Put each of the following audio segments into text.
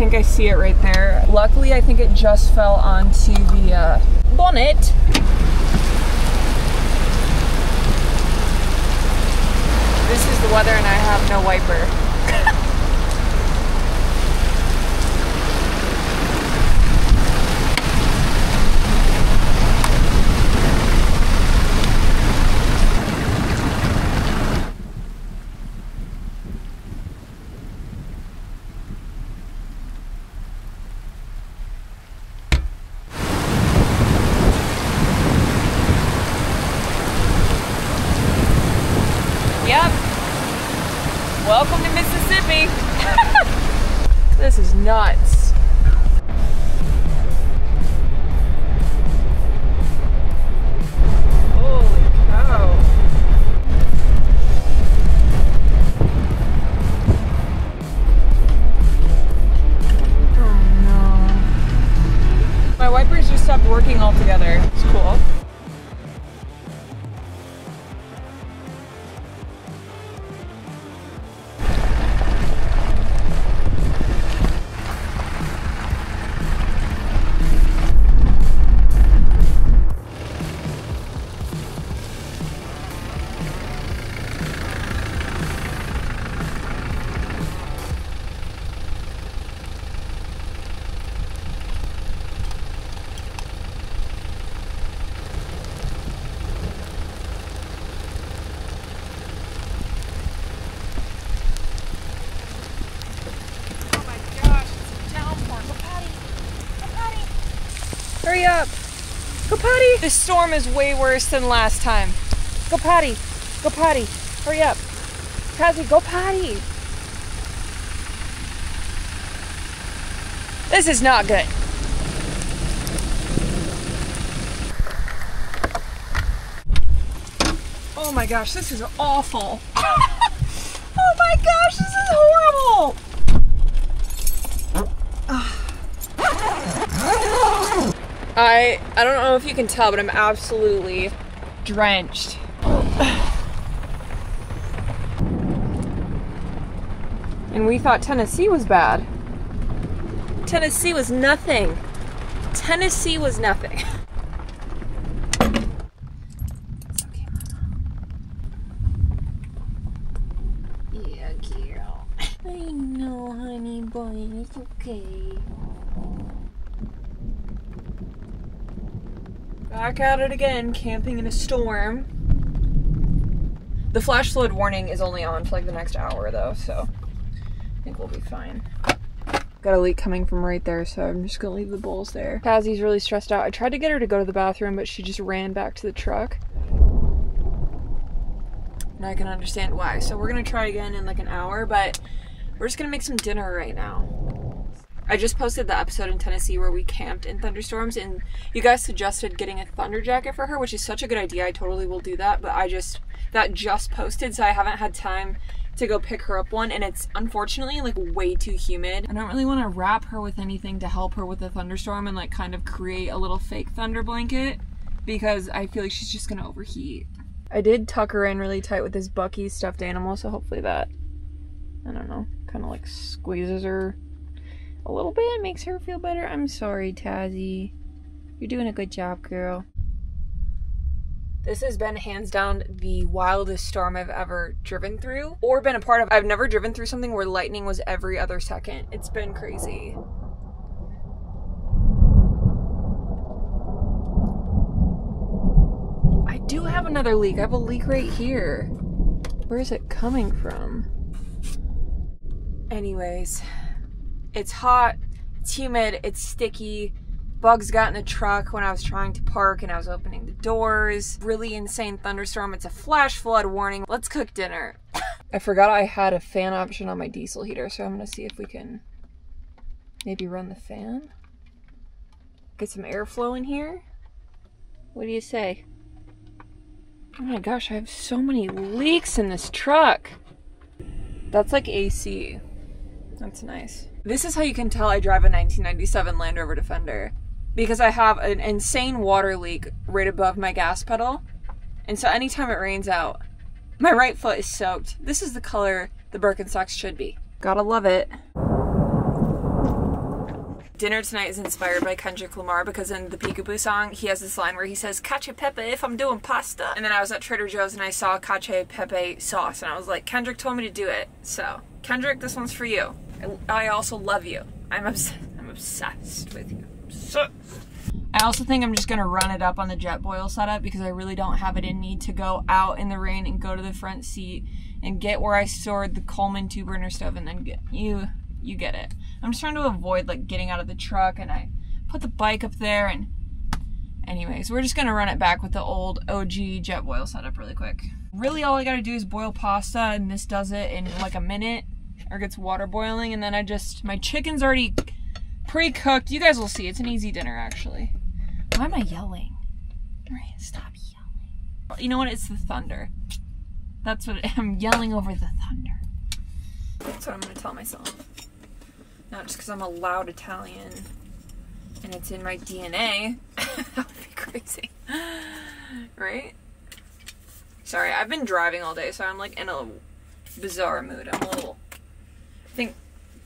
think I see it right there. Luckily, I think it just fell onto the bonnet. This is the weather and I have no wiper. Yep. Welcome to Mississippi. This is nuts. Holy cow. Oh no. My wipers just stopped working altogether. It's cool. Hurry up! Go potty! This storm is way worse than last time. Go potty! Go potty! Hurry up! Kazi, go potty! This is not good. Oh my gosh, this is awful. Oh my gosh, this is horrible! I don't know if you can tell, but I'm absolutely drenched. And we thought Tennessee was bad. Tennessee was nothing. Tennessee was nothing. It's okay, Mama. Yeah, girl. I know, honey boy, it's okay. Back at it again, camping in a storm. The flash flood warning is only on for like the next hour though, so I think we'll be fine. Got a leak coming from right there, so I'm just gonna leave the bowls there. Kazi's really stressed out. I tried to get her to go to the bathroom, but she just ran back to the truck. And I can understand why. So we're gonna try again in like an hour, but we're just gonna make some dinner right now. I just posted the episode in Tennessee where we camped in thunderstorms, and you guys suggested getting a thunder jacket for her, which is such a good idea. I totally will do that, but that just posted, so I haven't had time to go pick her up one, and it's unfortunately like way too humid. I don't really want to wrap her with anything to help her with the thunderstorm and like kind of create a little fake thunder blanket, because I feel like she's just gonna overheat. I did tuck her in really tight with this Bucky stuffed animal, so hopefully that, I don't know, kind of like squeezes her a little bit, makes her feel better. I'm sorry, Tazzy. You're doing a good job, girl. This has been hands down the wildest storm I've ever driven through or been a part of. I've never driven through something where lightning was every other second. It's been crazy. I do have another leak. I have a leak right here. Where is it coming from? Anyways. It's hot, it's humid, it's sticky. Bugs got in the truck when I was trying to park and I was opening the doors. Really insane thunderstorm. It's a flash flood warning. Let's cook dinner. I forgot I had a fan option on my diesel heater, so I'm gonna see if we can maybe run the fan. Get some airflow in here. What do you say? Oh my gosh, I have so many leaks in this truck. That's like AC. That's nice. This is how you can tell I drive a 1997 Land Rover Defender, because I have an insane water leak right above my gas pedal, and so anytime it rains out, my right foot is soaked. This is the color the Birkenstocks should be. Gotta love it. dinner tonight is inspired by Kendrick Lamar because in the Peekaboo song, he has this line where he says, cacio pepe if I'm doing pasta. And then I was at Trader Joe's and I saw cacio pepe sauce and I was like, Kendrick told me to do it. So, Kendrick, this one's for you. I also love you. I'm obsessed with you. I also think I'm just gonna run it up on the Jetboil setup because I really don't have it in me to go out in the rain and go to the front seat and get where I stored the Coleman 2-burner stove and then get you get it. I'm just trying to avoid like getting out of the truck, and I put the bike up there, and anyways, we're just gonna run it back with the old OG Jetboil setup really quick. Really all I gotta do is boil pasta, and this does it in like a minute, or gets water boiling, and then my chicken's already pre-cooked. You guys will see, it's an easy dinner actually. Why am I yelling? Right, stop yelling. You know what, it's the thunder. That's what I'm yelling over, the thunder. That's what I'm gonna tell myself. Not just because I'm a loud Italian and it's in my DNA. That would be crazy. Right? Sorry, I've been driving all day, so I'm like in a bizarre mood. I think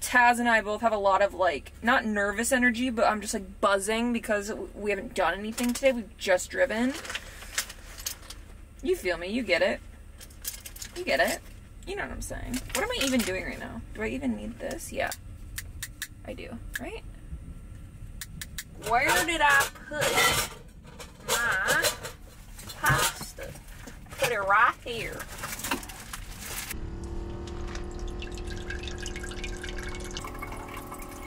Taz and I both have a lot of like, not nervous energy, but I'm just like buzzing because we haven't done anything today. We've just driven. You feel me, you get it. You get it. You know what I'm saying. What am I even doing right now? Do I even need this? Yeah. I do, right? Where did I put my pasta? Put it right here.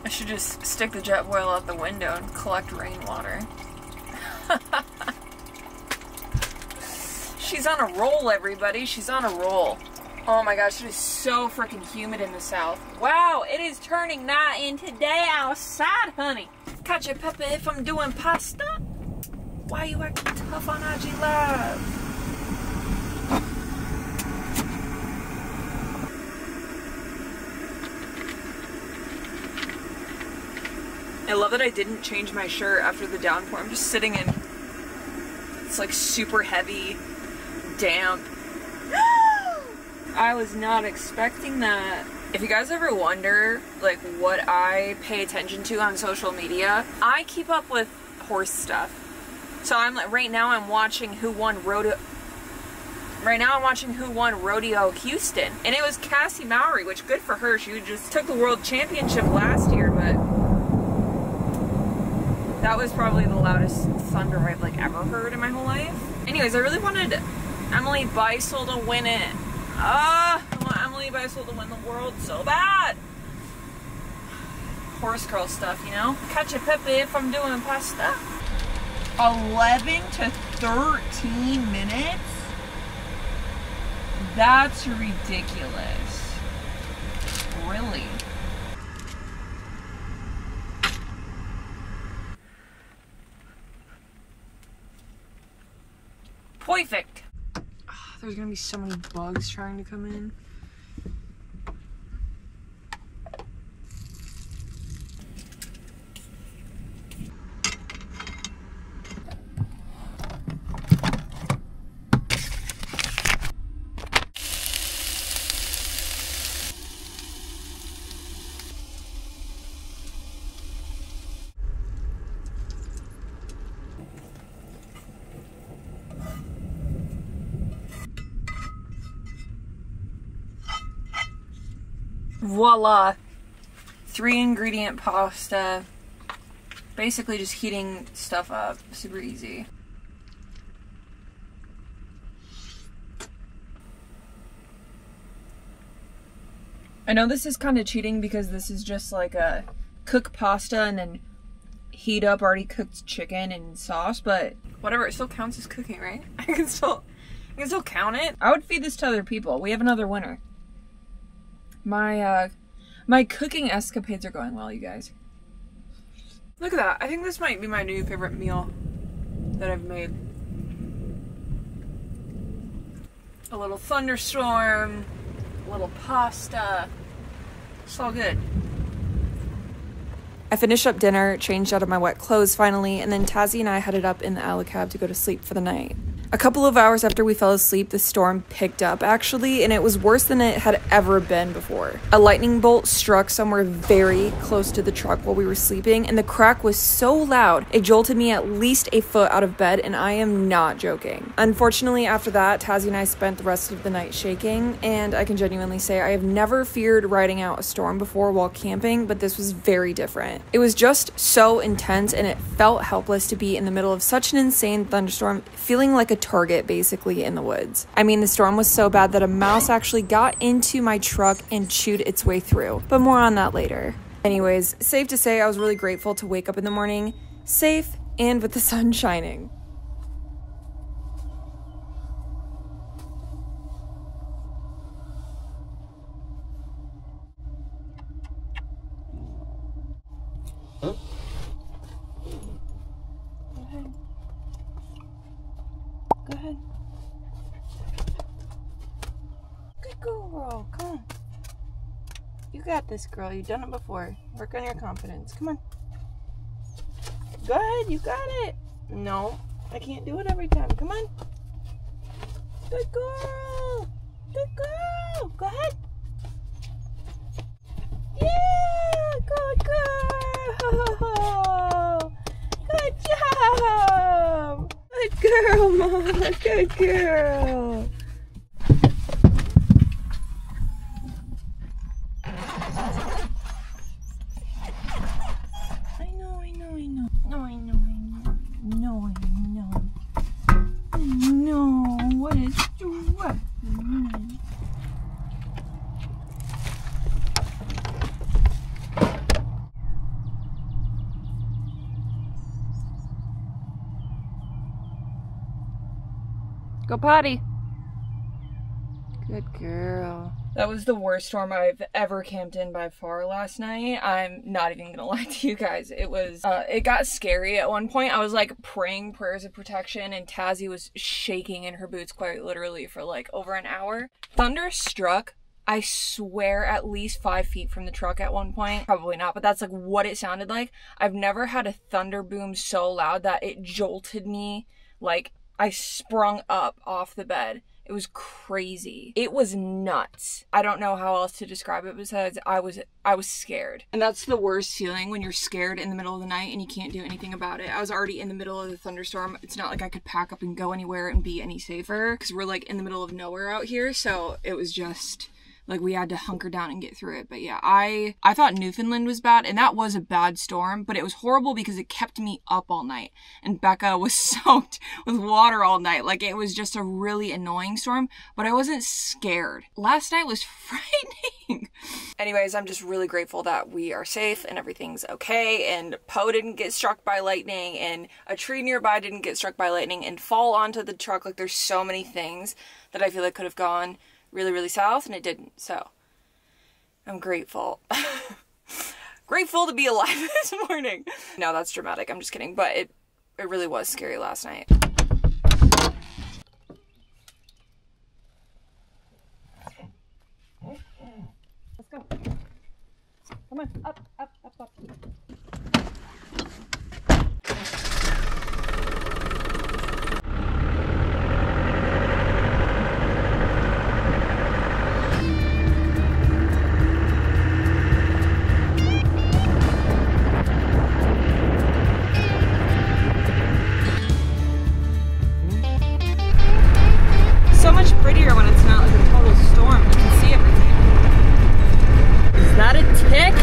I should just stick the Jetboil out the window and collect rainwater. She's on a roll, everybody. She's on a roll. Oh my gosh, it is so freaking humid in the south. Wow, it is turning night in today outside, honey. Cacio pepe if I'm doing pasta? Why are you acting tough on IG Live? I love that I didn't change my shirt after the downpour. I'm just sitting in, it's like super heavy, damp. I was not expecting that. If you guys ever wonder like what I pay attention to on social media, I keep up with horse stuff. So I'm like, right now I'm watching who won Rodeo Houston, and it was Cassie Mowry, which good for her. She just took the world championship last year, but that was probably the loudest thunder I've like ever heard in my whole life. Anyways, I really wanted Emily Beisel to win it. I want Emily Beisel to win the world so bad. Horse girl stuff, you know? Cacio pepe if I'm doing pasta. 11 to 13 minutes? That's ridiculous. Really? Perfect. There's gonna be so many bugs trying to come in. Voila! 3-ingredient pasta. Basically just heating stuff up. Super easy. I know this is kind of cheating because this is just like a cook pasta and then heat up already cooked chicken and sauce, but whatever, it still counts as cooking, right? I can still count it. I would feed this to other people. We have another winner. My cooking escapades are going well, you guys. Look at that. I think this might be my new favorite meal that I've made. A little thunderstorm, a little pasta. It's all good. I finished up dinner, changed out of my wet clothes finally, and then Tazzy and I headed up in the alley cab to go to sleep for the night. A couple of hours after we fell asleep, the storm picked up actually, and it was worse than it had ever been before. A lightning bolt struck somewhere very close to the truck while we were sleeping, and the crack was so loud, it jolted me at least a foot out of bed, and I am not joking. Unfortunately, after that, Tazzy and I spent the rest of the night shaking, and I can genuinely say I have never feared riding out a storm before while camping, but this was very different. It was just so intense, and it felt helpless to be in the middle of such an insane thunderstorm, feeling like a target basically in the woods. I mean, the storm was so bad that a mouse actually got into my truck and chewed its way through, but more on that later. Anyways, safe to say I was really grateful to wake up in the morning safe and with the sun shining. Go ahead. Good girl. Come on. You got this, girl. You've done it before. Work on your confidence. Come on. Go ahead. You got it. No, I can't do it every time. Come on. Good girl. Good girl. Go ahead. Yeah. Good girl. Good job. Good girl, Mama. Good girl. I know. What is what? Go potty. Good girl. That was the worst storm I've ever camped in by far last night. I'm not even gonna lie to you guys. It was, it got scary at one point. I was like praying prayers of protection, and Tazzy was shaking in her boots quite literally for like over an hour. Thunder struck, I swear, at least 5 feet from the truck at one point. Probably not, but that's like what it sounded like. I've never had a thunder boom so loud that it jolted me. Like, I sprung up off the bed. It was crazy. It was nuts. I don't know how else to describe it besides I was scared. And that's the worst feeling, when you're scared in the middle of the night and you can't do anything about it. I was already in the middle of the thunderstorm. It's not like I could pack up and go anywhere and be any safer, because we're like in the middle of nowhere out here. So it was just like we had to hunker down and get through it. But yeah, I thought Newfoundland was bad, and that was a bad storm, but it was horrible because it kept me up all night, and Becca was soaked with water all night. Like, it was just a really annoying storm, but I wasn't scared. Last night was frightening. Anyways, I'm just really grateful that we are safe and everything's okay, and Poe didn't get struck by lightning, and a tree nearby didn't get struck by lightning and fall onto the truck. Like, there's so many things that I feel like could have gone really, really south, and it didn't. So I'm grateful. Grateful to be alive this morning. No, that's dramatic. I'm just kidding. But it really was scary last night. Let's go. Come on. Up, up, up, up. Prettier when it's not like a total storm. You can see everything. Is that a tick?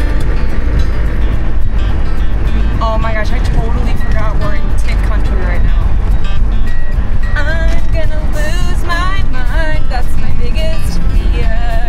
Oh my gosh, I totally forgot we're in tick country right now. I'm gonna lose my mind. That's my biggest fear.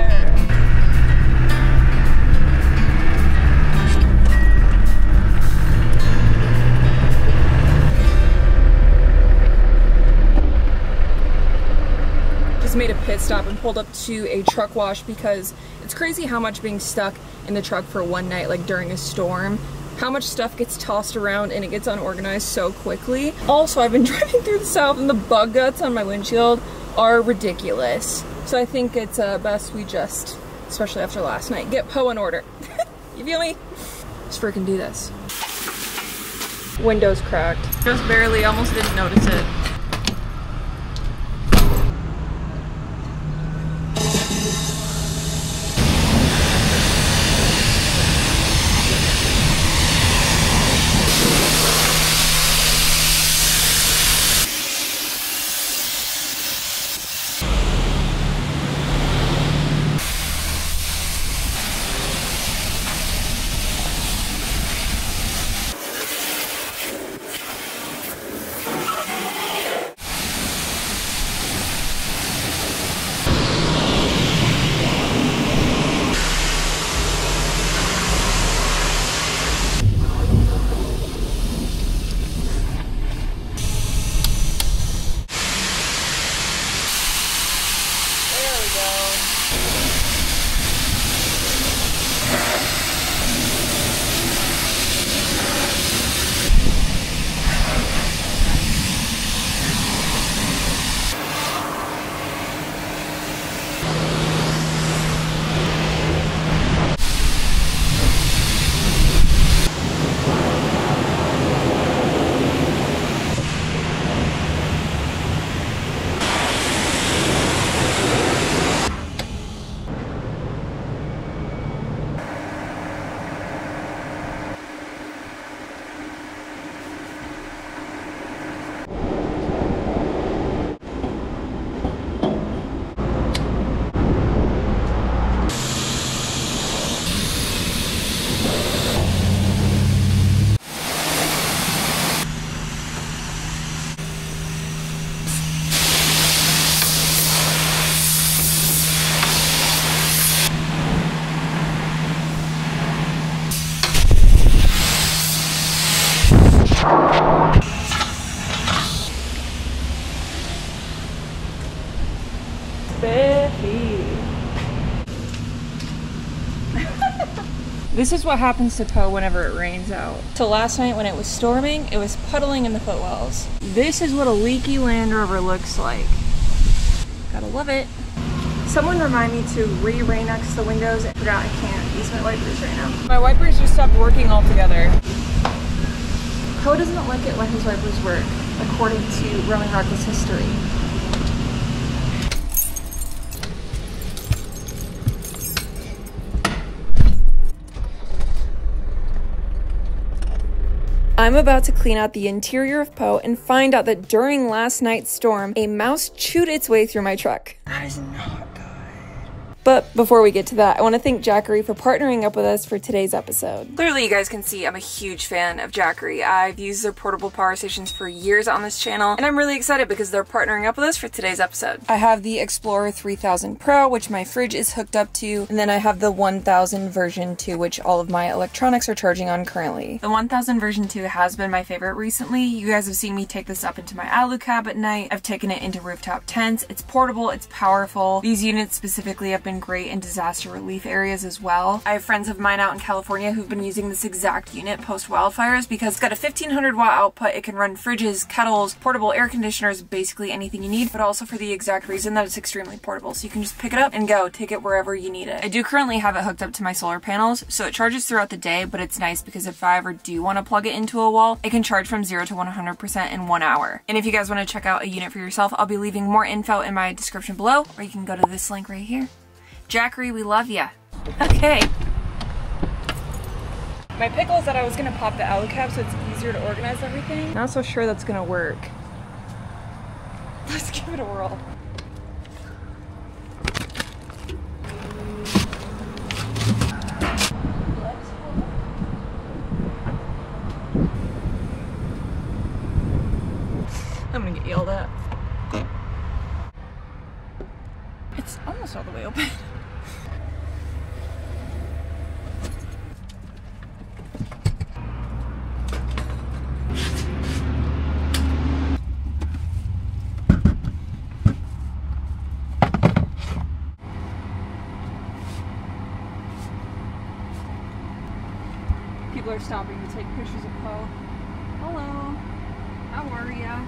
Made a pit stop and pulled up to a truck wash, because it's crazy how much being stuck in the truck for one night, like during a storm, how much stuff gets tossed around and it gets unorganized so quickly. Also, I've been driving through the south and the bug guts on my windshield are ridiculous. So I think it's best we just, especially after last night, get Poe in order. You feel me? Just freaking do this. Window's cracked. Just barely, almost didn't notice it. Heavy. This is what happens to Poe whenever it rains out. So last night when it was storming, it was puddling in the footwells. This is what a leaky Land Rover looks like. Gotta love it. Someone remind me to re-Rain-X the windows. I forgot I can't use my wipers right now. My wipers just stopped working altogether. Poe doesn't like it when his wipers work, according to Roaming Reckless history. I'm about to clean out the interior of Poe and find out that during last night's storm, a mouse chewed its way through my truck. That is not good. But before we get to that, I want to thank Jackery for partnering up with us for today's episode. Clearly you guys can see I'm a huge fan of Jackery. I've used their portable power stations for years on this channel, and I'm really excited because they're partnering up with us for today's episode. I have the Explorer 3000 Pro, which my fridge is hooked up to, and then I have the 1000 version 2, which all of my electronics are charging on currently. The 1000 version 2 has been my favorite recently. You guys have seen me take this up into my alu cab at night. I've taken it into rooftop tents. It's portable, it's powerful. These units specifically have been great in disaster relief areas as well. I have friends of mine out in California who've been using this exact unit post wildfires because it's got a 1500 watt output. It can run fridges, kettles, portable air conditioners, basically anything you need, but also for the exact reason that it's extremely portable. So you can just pick it up and go, take it wherever you need it. I do currently have it hooked up to my solar panels, so it charges throughout the day, but it's nice because if I ever do want to plug it into a wall, it can charge from 0 to 100% in 1 hour. And if you guys want to check out a unit for yourself, I'll be leaving more info in my description below, or you can go to this link right here. Jackery, we love ya. Okay. My pickle is that I was gonna pop the alu cab so it's easier to organize everything. Not so sure that's gonna work. Let's give it a whirl. I'm gonna get yelled at. It's almost all the way open. People are stopping to take pictures of Poe. Hello, how are ya?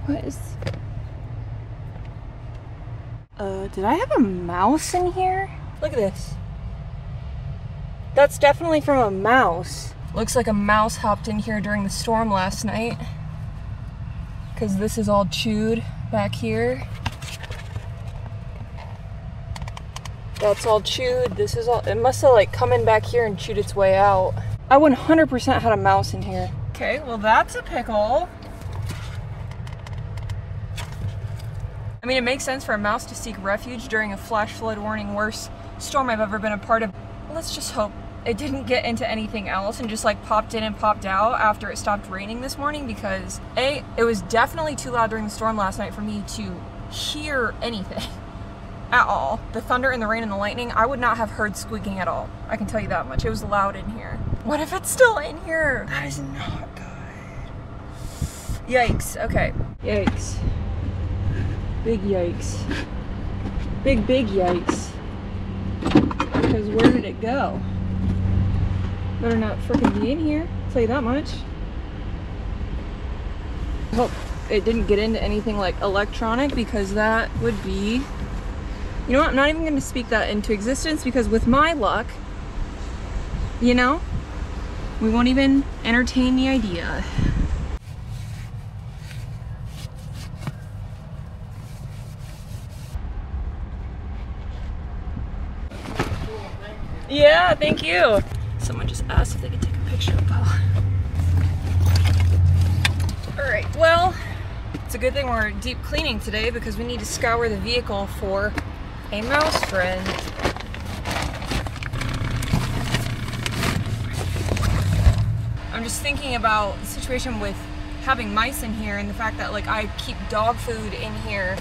What is... did I have a mouse in here? Look at this. That's definitely from a mouse. Looks like a mouse hopped in here during the storm last night. Because this is all chewed back here. That's all chewed. This is all... It must have like come in back here and chewed its way out. I 100% had a mouse in here. Okay, well that's a pickle. I mean, it makes sense for a mouse to seek refuge during a flash flood warning worst storm I've ever been a part of. Let's just hope it didn't get into anything else and just like popped in and popped out after it stopped raining this morning, because A, it was definitely too loud during the storm last night for me to hear anything at all. The thunder and the rain and the lightning, I would not have heard squeaking at all. I can tell you that much. It was loud in here. What if it's still in here? That is not good. Yikes. Okay. Yikes. Big yikes. Big yikes. Because where did it go? Better not freaking be in here, I'll tell you that much. I hope it didn't get into anything like electronic, because that would be... You know what, I'm not even going to speak that into existence, because with my luck, you know, we won't even entertain the idea. Yeah, thank you. Someone just asked if they could take a picture of Paul. Alright, well, it's a good thing we're deep cleaning today, because we need to scour the vehicle for a mouse friend. I'm just thinking about the situation with having mice in here, and the fact that like I keep dog food in here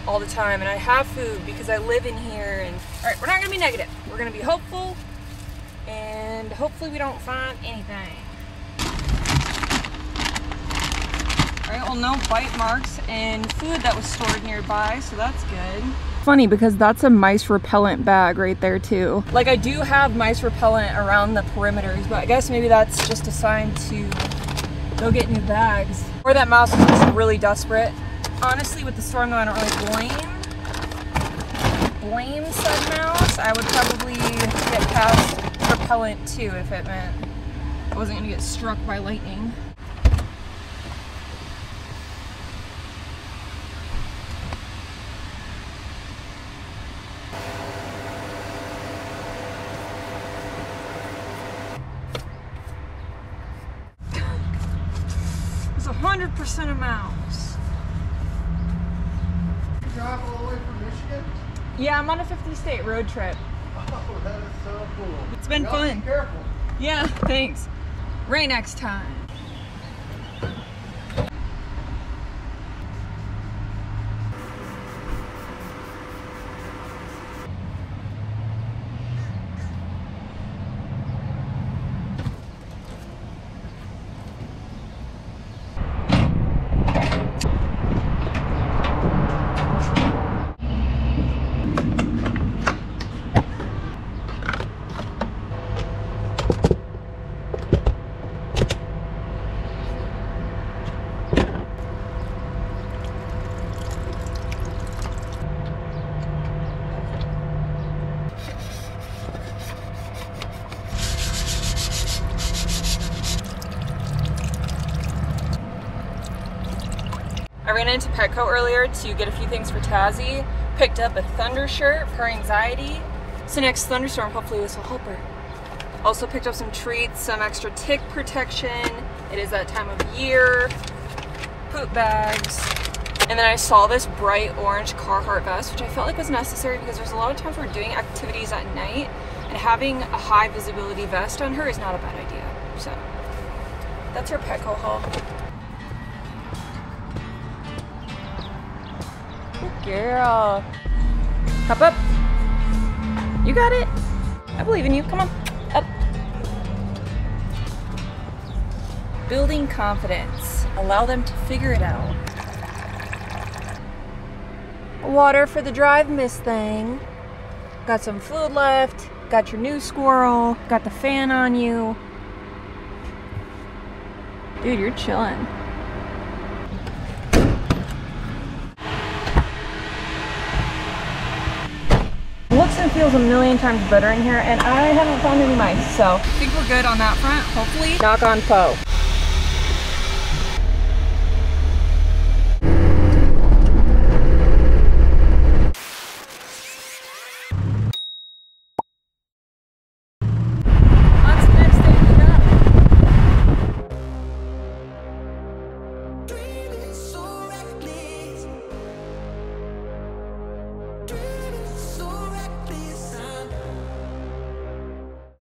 all the time, and I have food because I live in here. And all right, we're not gonna be negative, we're gonna be hopeful, and hopefully we don't find anything. All right, well, no bite marks and food that was stored nearby, so that's good. Funny, because that's a mice repellent bag right there too. Like, I do have mice repellent around the perimeters, but I guess maybe that's just a sign to go get new bags. Or that mouse is just really desperate. Honestly, with the storm though, I don't really blame said mouse. I would probably get past repellent too if it meant I wasn't gonna get struck by lightning. It's 100% a mouse. You drive all the way from Michigan? Yeah, I'm on a 50-state road trip. Oh, that is so cool. It's been fun. Be careful. Yeah, thanks. Rain next time. I ran into Petco earlier to get a few things for Tazzy. Picked up a Thunder shirt for her anxiety. So next thunderstorm, hopefully this will help her. Also picked up some treats, some extra tick protection. It is that time of year. Poop bags. And then I saw this bright orange Carhartt vest, which I felt like was necessary because there's a lot of times we're doing activities at night, and having a high visibility vest on her is not a bad idea. So that's her Petco haul. Girl. Hop up. You got it. I believe in you. Come on. Up. Building confidence. Allow them to figure it out. Water for the drive, Miss Thing. Got some food left. Got your new squirrel. Got the fan on you. Dude, you're chilling. Looks and feels a million times better in here, and I haven't found any mice, so I think we're good on that front, hopefully. Knock on Poe.